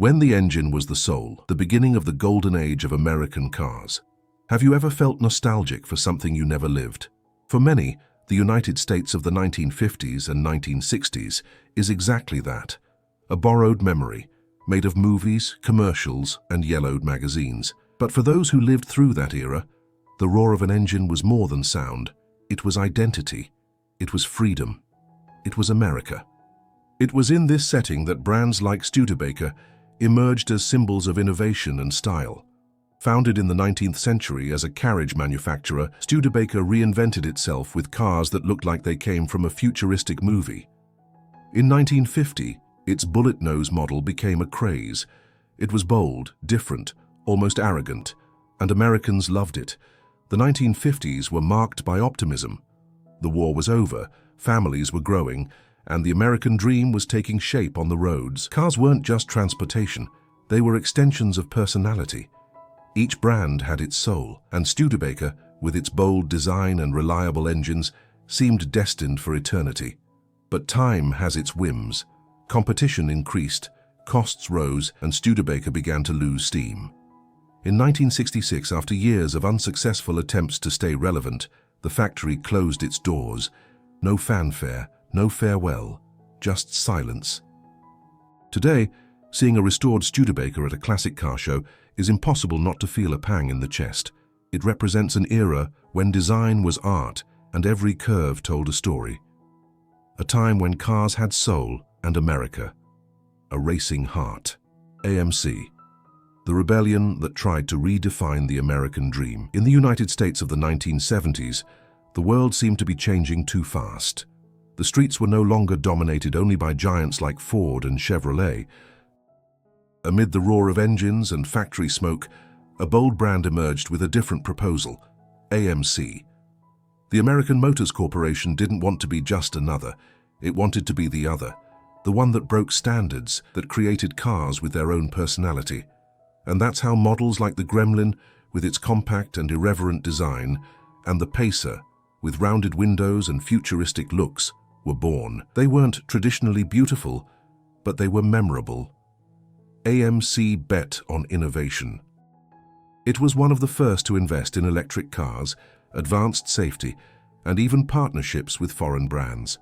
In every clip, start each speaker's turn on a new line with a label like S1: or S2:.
S1: When the engine was the soul, the beginning of the golden age of American cars. Have you ever felt nostalgic for something you never lived? For many, the United States of the 1950s and 1960s is exactly that. A borrowed memory, made of movies, commercials, and yellowed magazines. But for those who lived through that era, the roar of an engine was more than sound. It was identity. It was freedom. It was America. It was in this setting that brands like Studebaker emerged as symbols of innovation and style. Founded in the 19th century as a carriage manufacturer, Studebaker reinvented itself with cars that looked like they came from a futuristic movie. In 1950, its bullet nose model became a craze. It was bold, different, almost arrogant, and Americans loved it. The 1950s were marked by optimism. The war was over, families were growing, and the American dream was taking shape on the roads. Cars weren't just transportation, they were extensions of personality. Each brand had its soul, and Studebaker, with its bold design and reliable engines, seemed destined for eternity. But time has its whims. Competition increased, costs rose, and Studebaker began to lose steam. In 1966, after years of unsuccessful attempts to stay relevant, the factory closed its doors. No fanfare, no farewell, just silence. Today, seeing a restored Studebaker at a classic car show is impossible not to feel a pang in the chest. It represents an era when design was art and every curve told a story. A time when cars had soul and America. A racing heart. AMC. The rebellion that tried to redefine the American dream. In the United States of the 1970s, the world seemed to be changing too fast. The streets were no longer dominated only by giants like Ford and Chevrolet. Amid the roar of engines and factory smoke, a bold brand emerged with a different proposal: AMC. The American Motors Corporation didn't want to be just another. It wanted to be the other, the one that broke standards, that created cars with their own personality. And that's how models like the Gremlin, with its compact and irreverent design, and the Pacer, with rounded windows and futuristic looks, were born. They weren't traditionally beautiful, but they were memorable. AMC bet on innovation. It was one of the first to invest in electric cars, advanced safety, and even partnerships with foreign brands.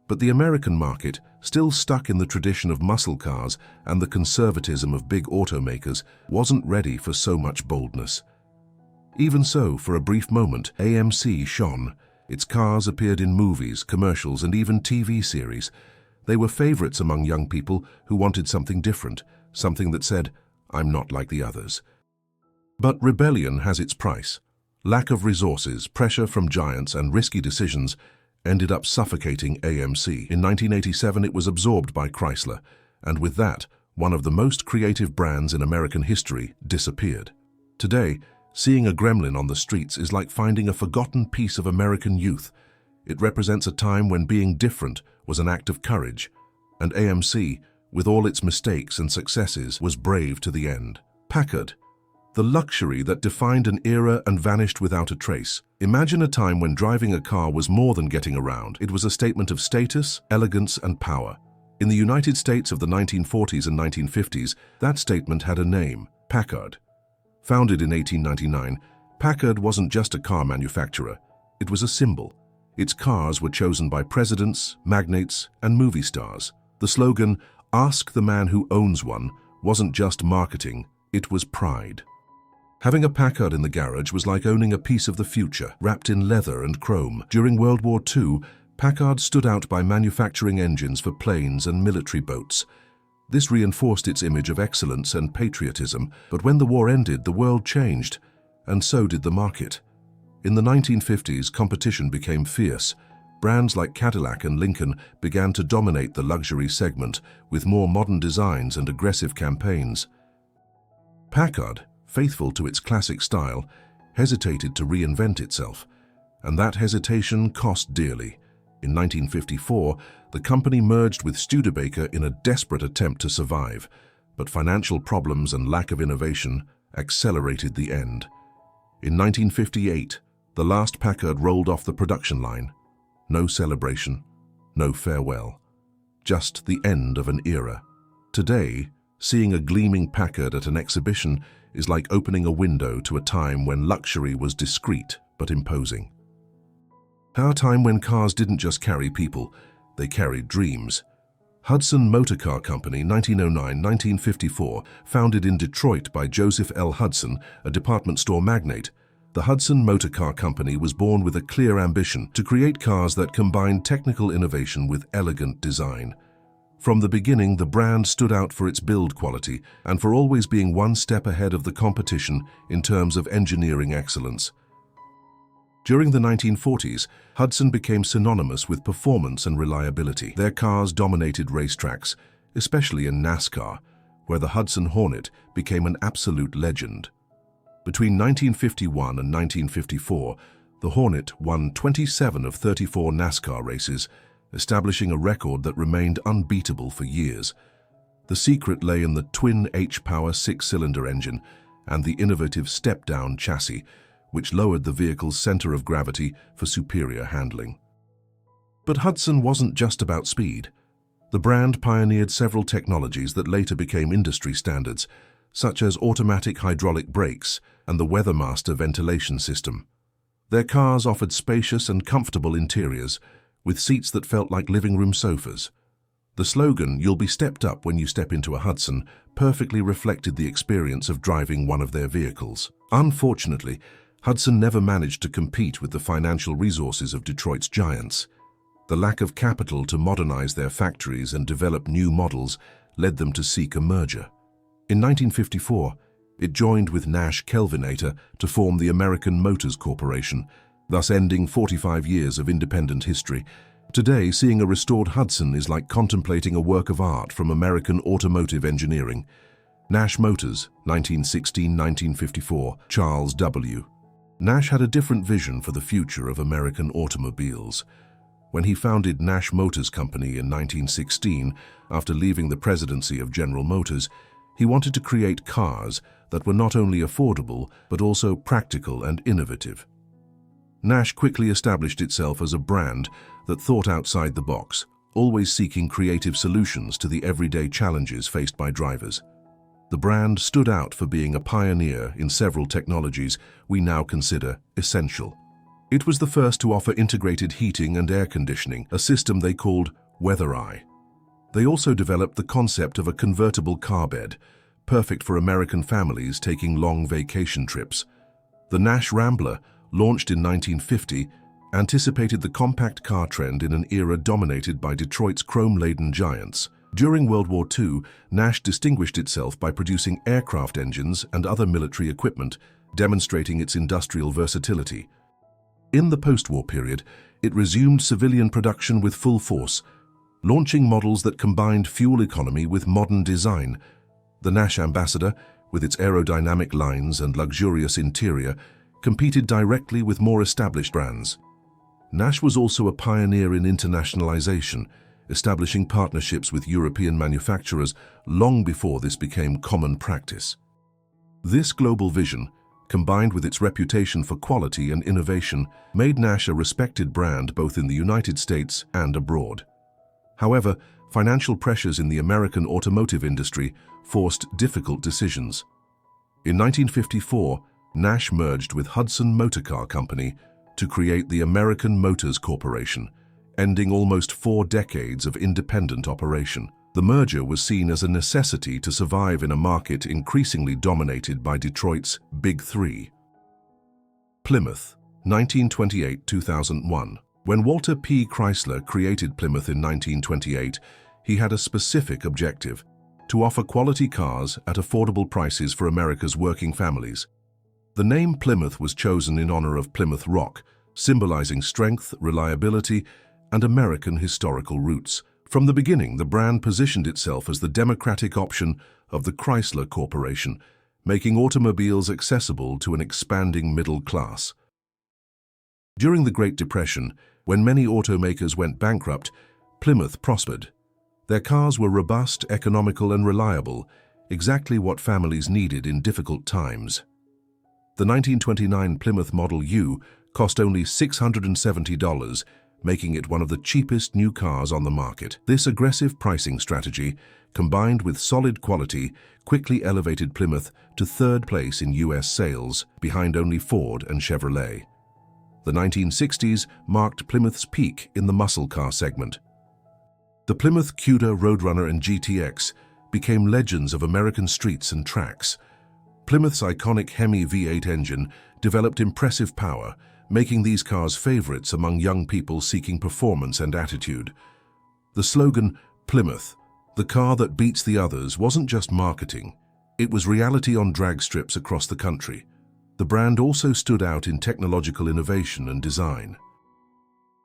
S1: But the American market, still stuck in the tradition of muscle cars and the conservatism of big automakers, wasn't ready for so much boldness. Even so, for a brief moment, AMC shone. Its cars appeared in movies, commercials, and even TV series. They were favorites among young people who wanted something different, something that said, "I'm not like the others." But rebellion has its price. Lack of resources, pressure from giants, and risky decisions ended up suffocating AMC. In 1987, it was absorbed by Chrysler, and with that, one of the most creative brands in American history disappeared. Today, seeing a Gremlin on the streets is like finding a forgotten piece of American youth. It represents a time when being different was an act of courage, and AMC, with all its mistakes and successes, was brave to the end. Packard. The luxury that defined an era and vanished without a trace. Imagine a time when driving a car was more than getting around. It was a statement of status, elegance, and power. In the United States of the 1940s and 1950s, that statement had a name: Packard. Founded in 1899, Packard wasn't just a car manufacturer. It was a symbol. Its cars were chosen by presidents, magnates, and movie stars. The slogan, "Ask the man who owns one," wasn't just marketing, it was pride. Having a Packard in the garage was like owning a piece of the future, wrapped in leather and chrome. During World War II, Packard stood out by manufacturing engines for planes and military boats. This reinforced its image of excellence and patriotism, but when the war ended, the world changed, and so did the market. In the 1950s, competition became fierce. Brands like Cadillac and Lincoln began to dominate the luxury segment with more modern designs and aggressive campaigns. Packard, faithful to its classic style, hesitated to reinvent itself, and that hesitation cost dearly. In 1954, the company merged with Studebaker in a desperate attempt to survive, but financial problems and lack of innovation accelerated the end. In 1958, the last Packard rolled off the production line. No celebration, no farewell, just the end of an era. Today, Seeing a gleaming Packard at an exhibition is like opening a window to a time when luxury was discreet but imposing. A time when cars didn't just carry people, they carried dreams. Hudson Motor Car Company, 1909-1954, founded in Detroit by Joseph L. Hudson, a department store magnate. The Hudson Motor Car Company was born with a clear ambition to create cars that combined technical innovation with elegant design. From the beginning, the brand stood out for its build quality and for always being one step ahead of the competition in terms of engineering excellence. During the 1940s, Hudson became synonymous with performance and reliability. Their cars dominated racetracks, especially in NASCAR, where the Hudson Hornet became an absolute legend. Between 1951 and 1954, the Hornet won 27 of 34 NASCAR races, establishing a record that remained unbeatable for years. The secret lay in the twin H-Power six-cylinder engine and the innovative step-down chassis, which lowered the vehicle's center of gravity for superior handling. But Hudson wasn't just about speed. The brand pioneered several technologies that later became industry standards, such as automatic hydraulic brakes and the Weathermaster ventilation system. Their cars offered spacious and comfortable interiors, with seats that felt like living room sofas. The slogan, "You'll be stepped up when you step into a Hudson," perfectly reflected the experience of driving one of their vehicles. Unfortunately, Hudson never managed to compete with the financial resources of Detroit's giants. The lack of capital to modernize their factories and develop new models led them to seek a merger. In 1954, it joined with Nash Kelvinator to form the American Motors Corporation, thus ending 45 years of independent history. Today, seeing a restored Hudson is like contemplating a work of art from American automotive engineering. Nash Motors, 1916-1954, Charles W. Nash had a different vision for the future of American automobiles. When he founded Nash Motors Company in 1916, after leaving the presidency of General Motors, he wanted to create cars that were not only affordable but also practical and innovative. Nash quickly established itself as a brand that thought outside the box, always seeking creative solutions to the everyday challenges faced by drivers. The brand stood out for being a pioneer in several technologies we now consider essential. It was the first to offer integrated heating and air conditioning, a system they called Withou. They also developed the concept of a convertible car bed, perfect for American families taking long vacation trips. The Nash Rambler, launched in 1950, anticipated the compact car trend in an era dominated by Detroit's chrome-laden giants. During World War II, Nash distinguished itself by producing aircraft engines and other military equipment, demonstrating its industrial versatility. In the post-war period, it resumed civilian production with full force, launching models that combined fuel economy with modern design. The Nash Ambassador, with its aerodynamic lines and luxurious interior, competed directly with more established brands. Nash was also a pioneer in internationalization, establishing partnerships with European manufacturers long before this became common practice. This global vision, combined with its reputation for quality and innovation, made Nash a respected brand both in the United States and abroad. However, financial pressures in the American automotive industry forced difficult decisions. In 1954, Nash merged with Hudson Motor Car Company to create the American Motors Corporation, ending almost 4 decades of independent operation. The merger was seen as a necessity to survive in a market increasingly dominated by Detroit's Big Three. Plymouth, 1928-2001. When Walter P. Chrysler created Plymouth in 1928, he had a specific objective: to offer quality cars at affordable prices for America's working families. The name Plymouth was chosen in honor of Plymouth Rock, symbolizing strength, reliability, and American historical roots. From the beginning, the brand positioned itself as the democratic option of the Chrysler Corporation, making automobiles accessible to an expanding middle class. During the Great Depression, when many automakers went bankrupt, Plymouth prospered. Their cars were robust, economical, and reliable, exactly what families needed in difficult times. The 1929 Plymouth Model U cost only $670, making it one of the cheapest new cars on the market. This aggressive pricing strategy, combined with solid quality, quickly elevated Plymouth to third place in US sales, behind only Ford and Chevrolet. The 1960s marked Plymouth's peak in the muscle car segment. The Plymouth Cuda, Roadrunner and GTX became legends of American streets and tracks. Plymouth's iconic Hemi V8 engine developed impressive power, making these cars favorites among young people seeking performance and attitude. The slogan, "Plymouth, the car that beats the others," wasn't just marketing. It was reality on drag strips across the country. The brand also stood out in technological innovation and design.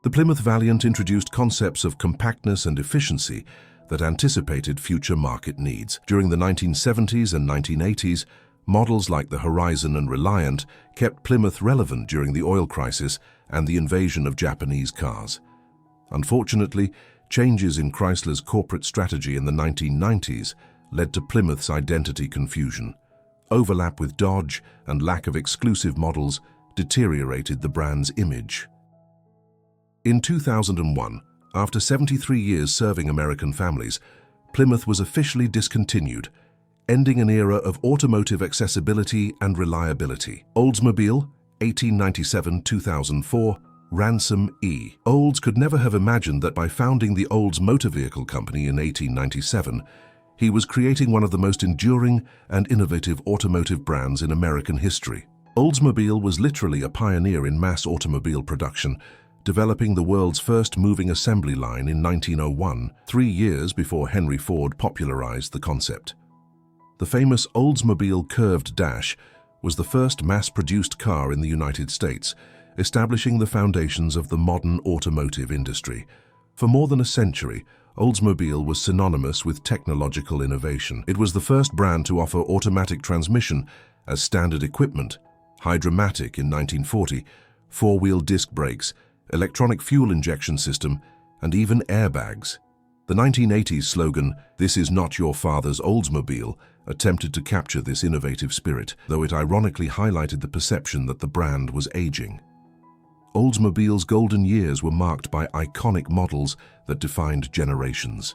S1: The Plymouth Valiant introduced concepts of compactness and efficiency that anticipated future market needs. During the 1970s and 1980s, models like the Horizon and Reliant kept Plymouth relevant during the oil crisis and the invasion of Japanese cars. Unfortunately, changes in Chrysler's corporate strategy in the 1990s led to Plymouth's identity confusion. Overlap with Dodge and lack of exclusive models deteriorated the brand's image. In 2001, after 73 years serving American families, Plymouth was officially discontinued, ending an era of automotive accessibility and reliability. Oldsmobile, 1897-2004, Ransom E. Olds could never have imagined that by founding the Olds Motor Vehicle Company in 1897, he was creating one of the most enduring and innovative automotive brands in American history. Oldsmobile was literally a pioneer in mass automobile production, developing the world's first moving assembly line in 1901, 3 years before Henry Ford popularized the concept. The famous Oldsmobile curved dash was the first mass-produced car in the United States, establishing the foundations of the modern automotive industry. For more than a century, Oldsmobile was synonymous with technological innovation. It was the first brand to offer automatic transmission as standard equipment, Hydra-Matic in 1940, four-wheel disc brakes, electronic fuel injection system, and even airbags. The 1980s slogan, "This is not your father's Oldsmobile," attempted to capture this innovative spirit, though it ironically highlighted the perception that the brand was aging. Oldsmobile's golden years were marked by iconic models that defined generations.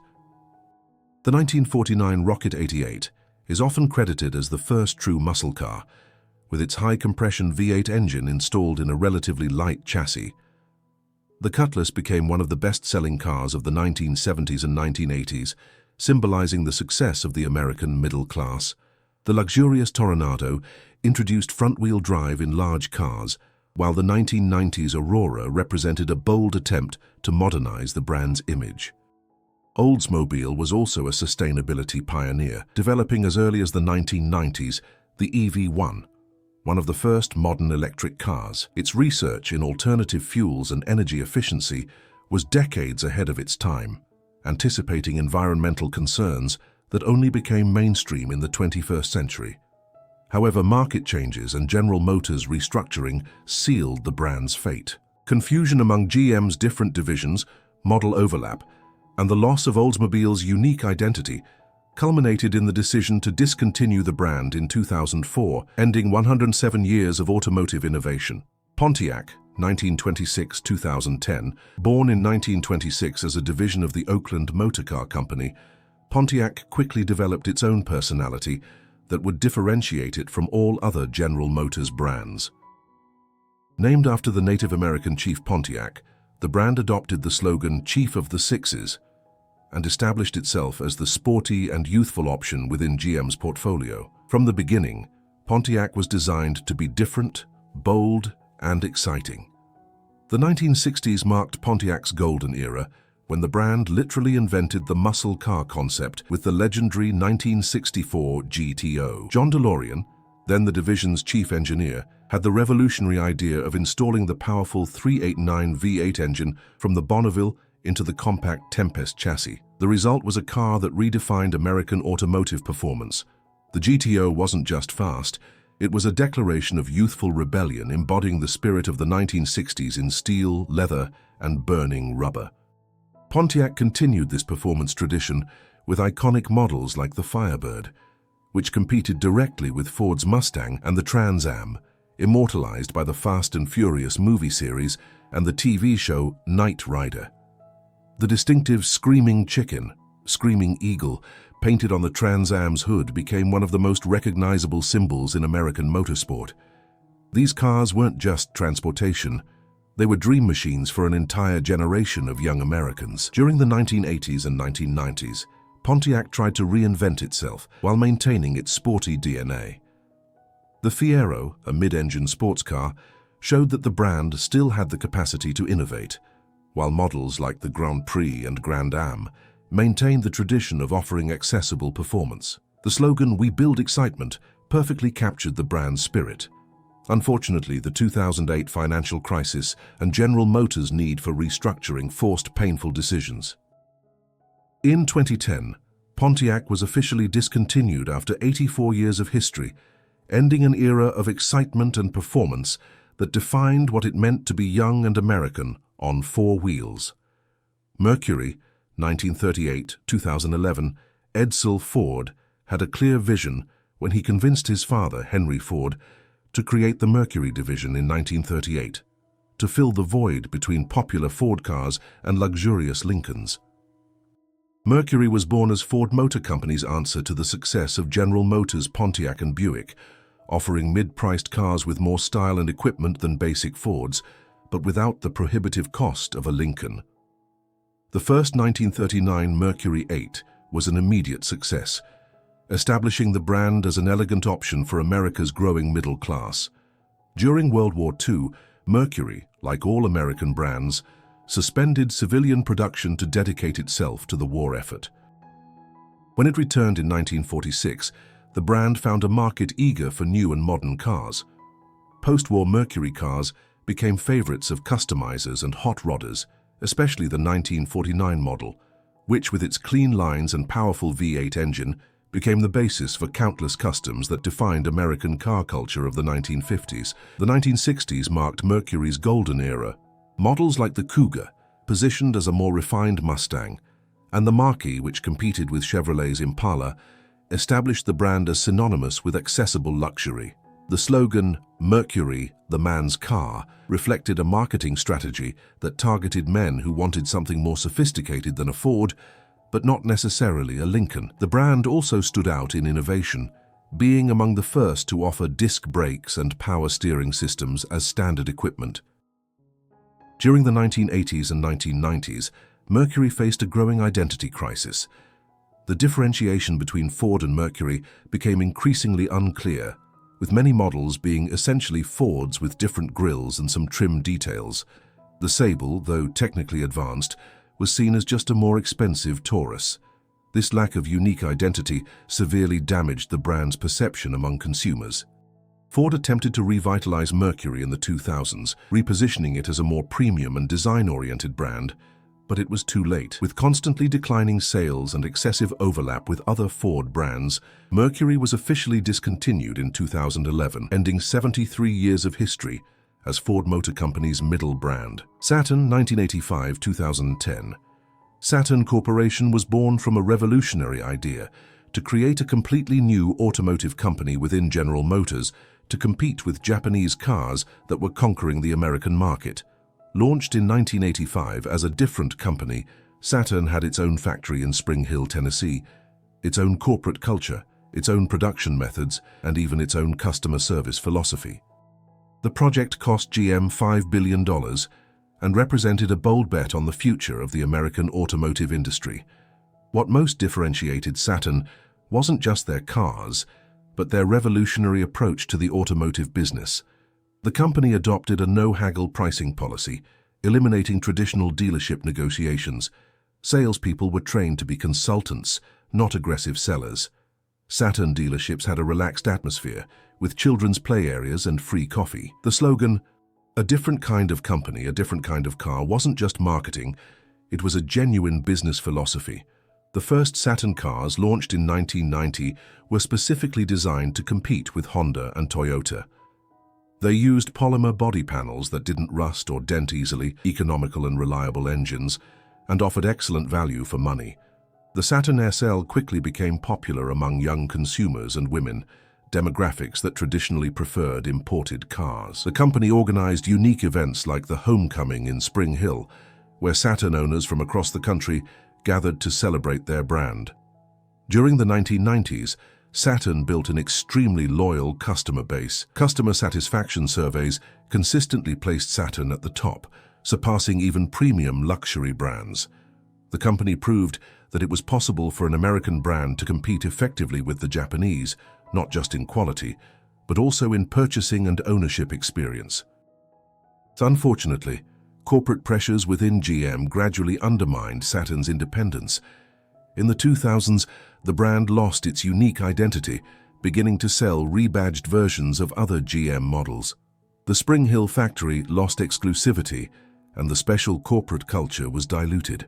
S1: The 1949 Rocket 88 is often credited as the first true muscle car, with its high-compression V8 engine installed in a relatively light chassis. The Cutlass became one of the best-selling cars of the 1970s and 1980s, symbolizing the success of the American middle class. The luxurious Toronado introduced front-wheel drive in large cars, while the 1990s Aurora represented a bold attempt to modernize the brand's image. Oldsmobile was also a sustainability pioneer, developing as early as the 1990s the EV1, one of the first modern electric cars. Its research in alternative fuels and energy efficiency was decades ahead of its time, anticipating environmental concerns that only became mainstream in the 21st century. However, market changes and General Motors' restructuring sealed the brand's fate. Confusion among GM's different divisions, model overlap, and the loss of Oldsmobile's unique identity culminated in the decision to discontinue the brand in 2004, ending 107 years of automotive innovation. Pontiac, 1926-2010, born in 1926 as a division of the Oakland Motor Car Company, Pontiac quickly developed its own personality that would differentiate it from all other General Motors brands. Named after the Native American chief Pontiac, the brand adopted the slogan "Chief of the Sixes" and established itself as the sporty and youthful option within GM's portfolio. From the beginning, Pontiac was designed to be different, bold, and exciting. The 1960s marked Pontiac's golden era, when the brand literally invented the muscle car concept with the legendary 1964 GTO. John DeLorean, then the division's chief engineer, had the revolutionary idea of installing the powerful 389 V8 engine from the Bonneville into the compact Tempest chassis. The result was a car that redefined American automotive performance. The GTO wasn't just fast, it was a declaration of youthful rebellion embodying the spirit of the 1960s in steel, leather, and burning rubber. Pontiac continued this performance tradition with iconic models like the Firebird, which competed directly with Ford's Mustang, and the Trans Am, immortalized by the Fast and Furious movie series and the TV show Knight Rider. The distinctive screaming chicken, screaming eagle, painted on the Trans Am's hood became one of the most recognizable symbols in American motorsport. These cars weren't just transportation, they were dream machines for an entire generation of young Americans. During the 1980s and 1990s, Pontiac tried to reinvent itself while maintaining its sporty DNA. The Fiero, a mid-engine sports car, showed that the brand still had the capacity to innovate, while models like the Grand Prix and Grand Am maintained the tradition of offering accessible performance. The slogan, "We build excitement," perfectly captured the brand's spirit. Unfortunately, the 2008 financial crisis and General Motors' need for restructuring forced painful decisions. In 2010, Pontiac was officially discontinued after 84 years of history, ending an era of excitement and performance that defined what it meant to be young and American on four wheels. Mercury, 1938-2011, Edsel Ford had a clear vision when he convinced his father, Henry Ford, to create the Mercury division in 1938, to fill the void between popular Ford cars and luxurious Lincolns. Mercury was born as Ford Motor Company's answer to the success of General Motors' Pontiac and Buick, offering mid-priced cars with more style and equipment than basic Fords, but without the prohibitive cost of a Lincoln. The first 1939 Mercury 8 was an immediate success, establishing the brand as an elegant option for America's growing middle class. During World War II, Mercury, like all American brands, suspended civilian production to dedicate itself to the war effort. When it returned in 1946, the brand found a market eager for new and modern cars. Post-war Mercury cars became favorites of customizers and hot rodders, especially the 1949 model, which with its clean lines and powerful V8 engine became the basis for countless customs that defined American car culture of the 1950s. The 1960s marked Mercury's golden era. Models like the Cougar, positioned as a more refined Mustang, and the Marquis, which competed with Chevrolet's Impala, established the brand as synonymous with accessible luxury. The slogan, "Mercury, the man's car," reflected a marketing strategy that targeted men who wanted something more sophisticated than a Ford, but not necessarily a Lincoln. The brand also stood out in innovation, being among the first to offer disc brakes and power steering systems as standard equipment. During the 1980s and 1990s, Mercury faced a growing identity crisis. The differentiation between Ford and Mercury became increasingly unclear, with many models being essentially Fords with different grilles and some trim details. The Sable, though technically advanced, was seen as just a more expensive Taurus. This lack of unique identity severely damaged the brand's perception among consumers. Ford attempted to revitalize Mercury in the 2000s, repositioning it as a more premium and design-oriented brand, but it was too late. With constantly declining sales and excessive overlap with other Ford brands, Mercury was officially discontinued in 2011, ending 73 years of history as Ford Motor Company's middle brand. Saturn, 1985-2010. Saturn Corporation was born from a revolutionary idea to create a completely new automotive company within General Motors to compete with Japanese cars that were conquering the American market. Launched in 1985 as a different company, Saturn had its own factory in Spring Hill, Tennessee, its own corporate culture, its own production methods, and even its own customer service philosophy. The project cost GM $5 billion and represented a bold bet on the future of the American automotive industry. What most differentiated Saturn wasn't just their cars, but their revolutionary approach to the automotive business. The company adopted a no-haggle pricing policy, eliminating traditional dealership negotiations. Salespeople were trained to be consultants, not aggressive sellers. Saturn dealerships had a relaxed atmosphere, with children's play areas and free coffee. The slogan, "A different kind of company, a different kind of car," wasn't just marketing, it was a genuine business philosophy. The first Saturn cars, launched in 1990, were specifically designed to compete with Honda and Toyota. They used polymer body panels that didn't rust or dent easily, economical and reliable engines, and offered excellent value for money. The Saturn SL quickly became popular among young consumers and women, demographics that traditionally preferred imported cars. The company organized unique events like the Homecoming in Spring Hill, where Saturn owners from across the country gathered to celebrate their brand. During the 1990s, Saturn built an extremely loyal customer base. Customer satisfaction surveys consistently placed Saturn at the top, surpassing even premium luxury brands. The company proved that it was possible for an American brand to compete effectively with the Japanese, not just in quality, but also in purchasing and ownership experience. Unfortunately, corporate pressures within GM gradually undermined Saturn's independence. In the 2000s, the brand lost its unique identity, beginning to sell rebadged versions of other GM models. The Spring Hill factory lost exclusivity, and the special corporate culture was diluted.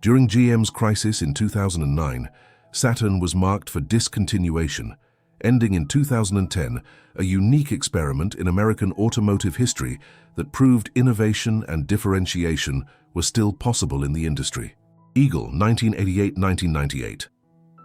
S1: During GM's crisis in 2009, Saturn was marked for discontinuation, ending in 2010, a unique experiment in American automotive history that proved innovation and differentiation were still possible in the industry. Eagle, 1988–1998.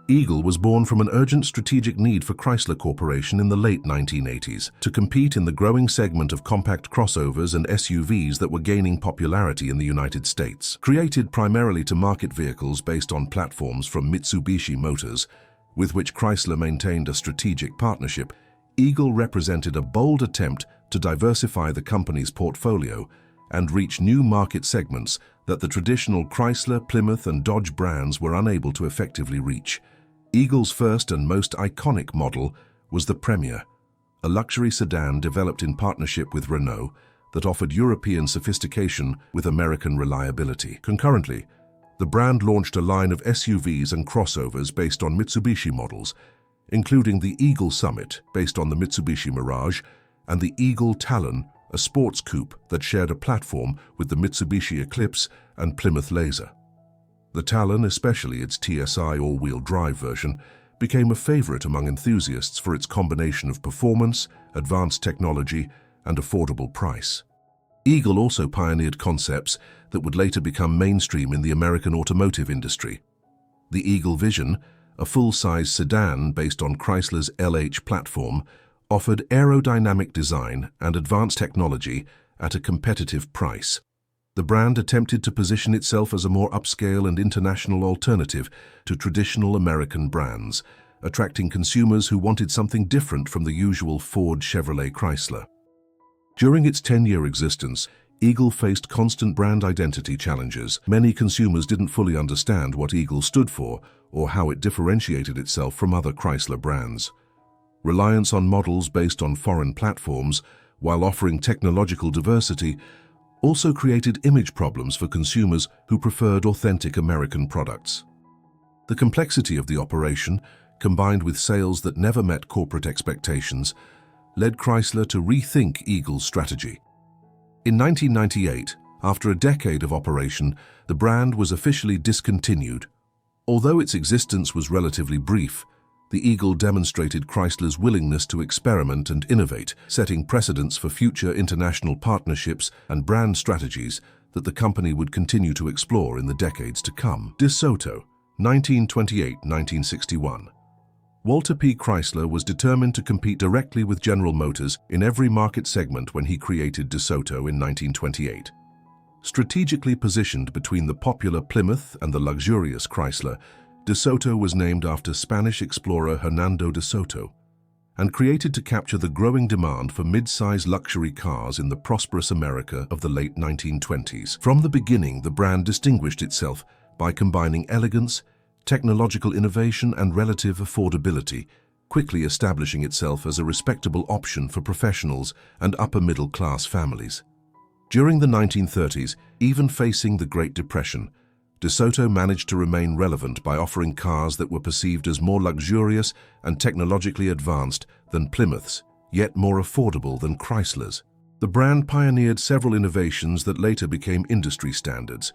S1: Eagle was born from an urgent strategic need for Chrysler Corporation in the late 1980s to compete in the growing segment of compact crossovers and SUVs that were gaining popularity in the United States. Created primarily to market vehicles based on platforms from Mitsubishi Motors, with which Chrysler maintained a strategic partnership, Eagle represented a bold attempt to diversify the company's portfolio and reach new market segments that the traditional Chrysler, Plymouth, and Dodge brands were unable to effectively reach. Eagle's first and most iconic model was the Premier, a luxury sedan developed in partnership with Renault that offered European sophistication with American reliability. Concurrently, the brand launched a line of SUVs and crossovers based on Mitsubishi models, including the Eagle Summit, based on the Mitsubishi Mirage, and the Eagle Talon, a sports coupe that shared a platform with the Mitsubishi Eclipse and Plymouth Laser. The Talon, especially its TSI all-wheel drive version, became a favorite among enthusiasts for its combination of performance, advanced technology, and affordable price. Eagle also pioneered concepts that would later become mainstream in the American automotive industry. The Eagle Vision, a full-size sedan based on Chrysler's LH platform, offered aerodynamic design and advanced technology at a competitive price. The brand attempted to position itself as a more upscale and international alternative to traditional American brands, attracting consumers who wanted something different from the usual Ford, Chevrolet, Chrysler. During its 10-year existence, Eagle faced constant brand identity challenges. Many consumers didn't fully understand what Eagle stood for or how it differentiated itself from other Chrysler brands. Reliance on models based on foreign platforms, while offering technological diversity, also created image problems for consumers who preferred authentic American products. The complexity of the operation, combined with sales that never met corporate expectations, led Chrysler to rethink Eagle's strategy. In 1998, after a decade of operation, the brand was officially discontinued. Although its existence was relatively brief, the Eagle demonstrated Chrysler's willingness to experiment and innovate, setting precedents for future international partnerships and brand strategies that the company would continue to explore in the decades to come. DeSoto, 1928–1961. Walter P. Chrysler was determined to compete directly with General Motors in every market segment when he created DeSoto in 1928. Strategically positioned between the popular Plymouth and the luxurious Chrysler, DeSoto was named after Spanish explorer Hernando de Soto and created to capture the growing demand for mid-size luxury cars in the prosperous America of the late 1920s. From the beginning, the brand distinguished itself by combining elegance, technological innovation, and relative affordability, quickly establishing itself as a respectable option for professionals and upper-middle-class families. During the 1930s, even facing the Great Depression, DeSoto managed to remain relevant by offering cars that were perceived as more luxurious and technologically advanced than Plymouth's, yet more affordable than Chrysler's. The brand pioneered several innovations that later became industry standards,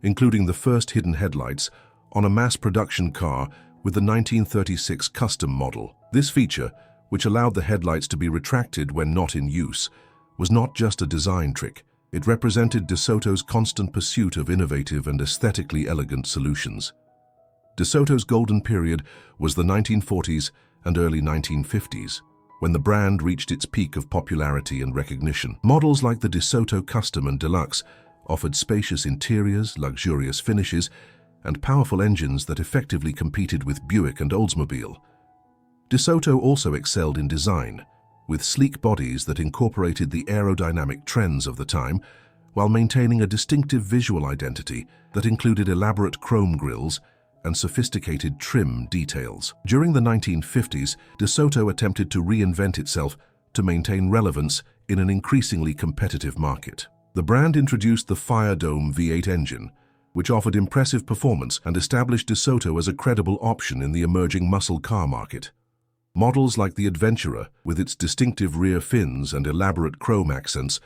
S1: including the first hidden headlights on a mass production car with the 1936 custom model. This feature, which allowed the headlights to be retracted when not in use, was not just a design trick. It represented DeSoto's constant pursuit of innovative and aesthetically elegant solutions. DeSoto's golden period was the 1940s and early 1950s, when the brand reached its peak of popularity and recognition. Models like the DeSoto Custom and Deluxe offered spacious interiors, luxurious finishes, and powerful engines that effectively competed with Buick and Oldsmobile. DeSoto also excelled in design, with sleek bodies that incorporated the aerodynamic trends of the time, while maintaining a distinctive visual identity that included elaborate chrome grilles and sophisticated trim details. During the 1950s, DeSoto attempted to reinvent itself to maintain relevance in an increasingly competitive market. The brand introduced the Firedome V8 engine, which offered impressive performance and established DeSoto as a credible option in the emerging muscle car market. Models like the Adventurer, with its distinctive rear fins and elaborate chrome accents,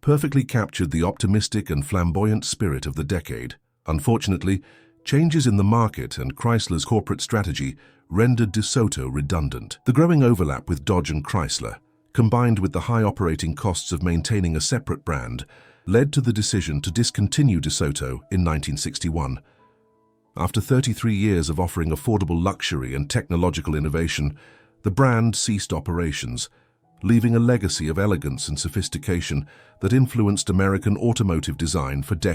S1: perfectly captured the optimistic and flamboyant spirit of the decade. Unfortunately, changes in the market and Chrysler's corporate strategy rendered DeSoto redundant. The growing overlap with Dodge and Chrysler, combined with the high operating costs of maintaining a separate brand, led to the decision to discontinue DeSoto in 1961. After 33 years of offering affordable luxury and technological innovation, the brand ceased operations, leaving a legacy of elegance and sophistication that influenced American automotive design for decades.